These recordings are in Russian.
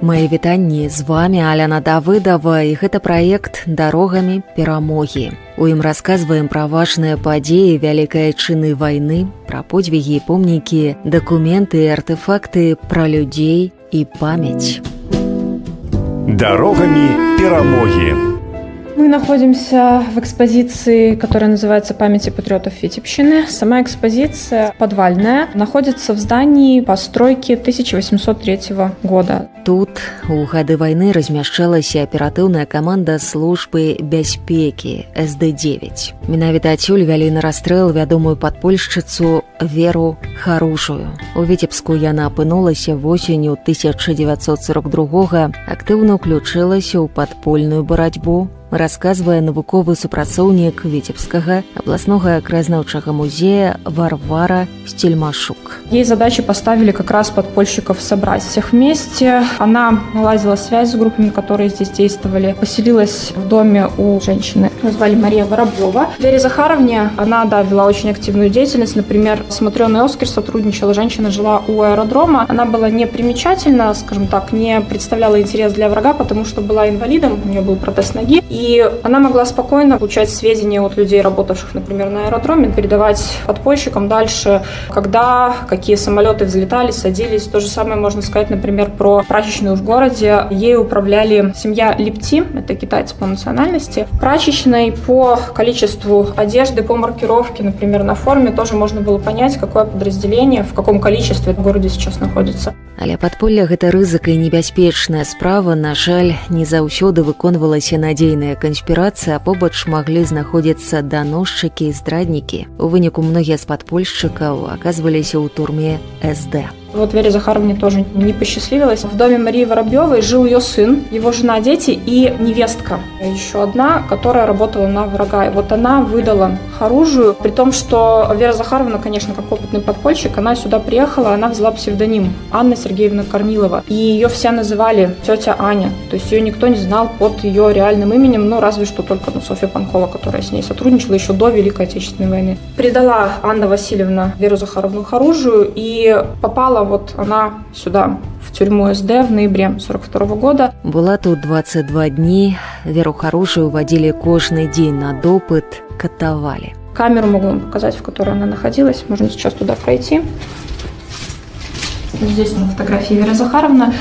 Мои вітанні, з вами Аляна Давыдова, і гэта праект «Дарогамі перамогі». У ім расказваем пра важныя падзеі вялікай айчыны вайны, пра подзвігі і помнікі, дакументы і артефакты, пра людзей і памяць. «Дорогами перамоги». Мы находимся в экспозиции, которая называется «Памяти патриотов Витебщины». Сама экспозиция подвальная, находится в здании постройки 1803 года. Тут у гады вайны размяшчалася аператыўная каманда службы бяспекі СД-9. Менавіта адсюль вялі на расстрэл вядомую падпольшчыцу Веру Харушую. У Віцебску яна апынулася восенню 1942-го, актыўна ўключылася ў падпольную барацьбу, расказвае навуковы супрацоўнік Витебскага областного краезнаўчага музея Варвара Стельмашук. Ей задачи поставили как раз подпольщиков собрать всех вместе. Она наладила связь с группами, которые здесь действовали. Поселилась в доме у женщины, назвали Мария Воробьева. Вере Захаровне она, вела очень активную деятельность. Например, с Матрёной Оскер сотрудничала. Женщина жила у аэродрома. Она была не примечательна, скажем так, не представляла интерес для врага, потому что была инвалидом, у нее был протез ноги. И она могла спокойно получать сведения от людей, работавших, например, на аэродроме, передавать подпольщикам дальше, когда, какие самолеты взлетали, садились. То же самое можно сказать, например, про прачечную в городе. Ей управляли семья Липти, это китайцы по национальности. Прачечной по количеству одежды, по маркировке, например, на форме, тоже можно было понять, какое подразделение, в каком количестве в городе сейчас находится. Але падполле гэта рызыка і небяспечная справа, на жаль, не заўсёды выконвалася надзейная канспірацыя, а побач маглі знаходзіцца даносчыкі і здраднікі. У выніку многія з падпольшчыкаў аказваліся ў турме СД. Вот Вере Захаровне тоже не посчастливилось. В доме Марии Воробьевой жил ее сын, его жена, дети и невестка. Еще одна, которая работала на врага. И вот она выдала Харушую, при том, что Вера Захаровна, конечно, как опытный подпольщик, она сюда приехала, она взяла псевдоним Анна Сергеевна Корнилова. И ее все называли тетя Аня. То есть ее никто не знал под ее реальным именем, разве что только Софья Панкова, которая с ней сотрудничала еще до Великой Отечественной войны. Предала Анна Васильевна Веру Захаровну Харушую и попала вот она сюда, в тюрьму СД в ноябре 1942 года. Была тут 22 дні, Веру Харушую водили каждый день на допыт, катовали. Камеру могу вам показать, в которой она находилась. Можно сейчас туда пройти. Здесь фотография Веры Захаровны,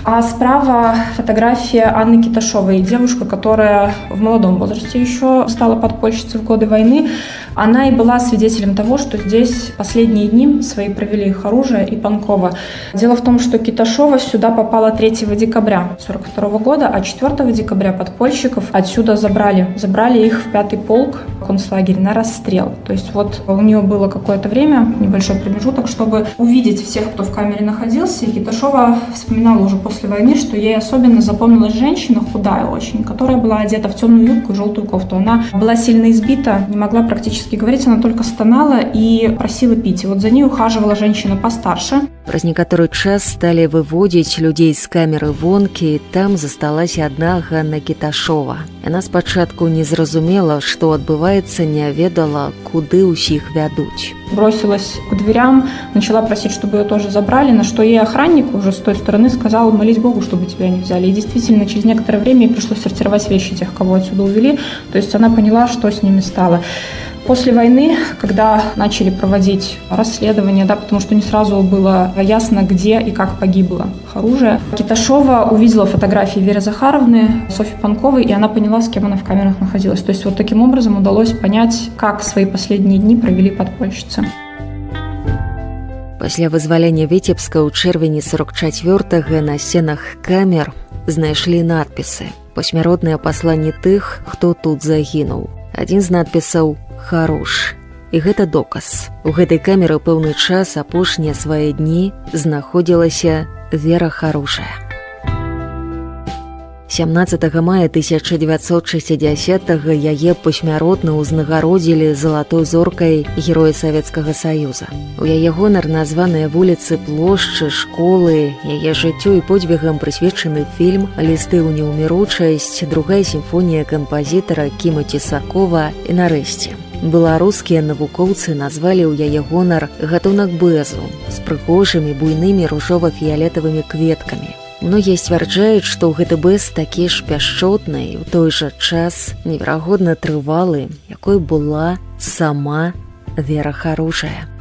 а справа фотография Анны Киташовой, девушка, которая в молодом возрасте еще стала подпольщицей в годы войны. Она и была свидетелем того, что здесь последние дни свои провели Харушая и Панкова. Дело в том, что Киташова сюда попала 3 декабря 1942 года, а 4 декабря подпольщиков отсюда забрали. Забрали их в 5-й полк, концлагерь, на расстрел. То есть вот у нее было какое-то время, небольшой промежуток, чтобы увидеть всех, кто в камере находился. И Киташова вспоминала уже после войны, что ей особенно запомнилась женщина, худая очень, которая была одета в темную юбку и желтую кофту. Она была сильно избита, не могла практически говорить, она только стонала и просила пить. И вот за ней ухаживала женщина постарше. Праз некаторы час стали выводзіць людзей з камеры вонкі, там засталася адна Ганна Киташова. Яна спачатку не зразумела, што адбываецца, не ведала, куды ўсіх вядуць. Бросилась к дверям, начала просить, чтобы ее тоже забрали, на что ей охранник уже с той стороны сказал: молись Богу, чтобы тебя не взяли. И действительно, через некоторое время ей пришлось сортировать вещи тех, кого отсюда увели. То есть она поняла, что с ними стало. После войны, когда начали проводить расследование, потому что не сразу было ясно, где и как погибла Харушая, Киташова увидела фотографии Веры Захаровны, Софьи Панковой, и она поняла, с кем она в камерах находилась. То есть вот таким образом удалось понять, как свои последние дни провели подпольщицы. Пасля вызвалення Віцебска ў чэрвені 44-го на сценах камер знайшлі надпісы, пасмяротныя пасланні тых, хто тут загінуў. Адзін з надпісаў «Харуш». І гэта доказ. У гэтай камеры пэўны час апошнія свае дні знаходзілася Вера Харушая. 17 мая 1960-го яе пасмяротна ўзнагародзілі залатой зоркай Героя Савецкага Саюза. У яе гонар названыя вуліцы, плошчы, школы, яе жыццю і подзвігам прысвечаны фільм «Лісты ў неўміручасць», другая сімфонія кампазітара Кіма Цісакова і нарэшце. Беларускія навукоўцы назвалі ў яе гонар гатунак бэзу з прыгожымі буйнымі ружова-фіялетавымі кветкамі. Многія сцвярджаюць, што гэты бэс такі ж пяшчотны і ў той жа час неверагодна трывалы, якой была сама Вера Харужая.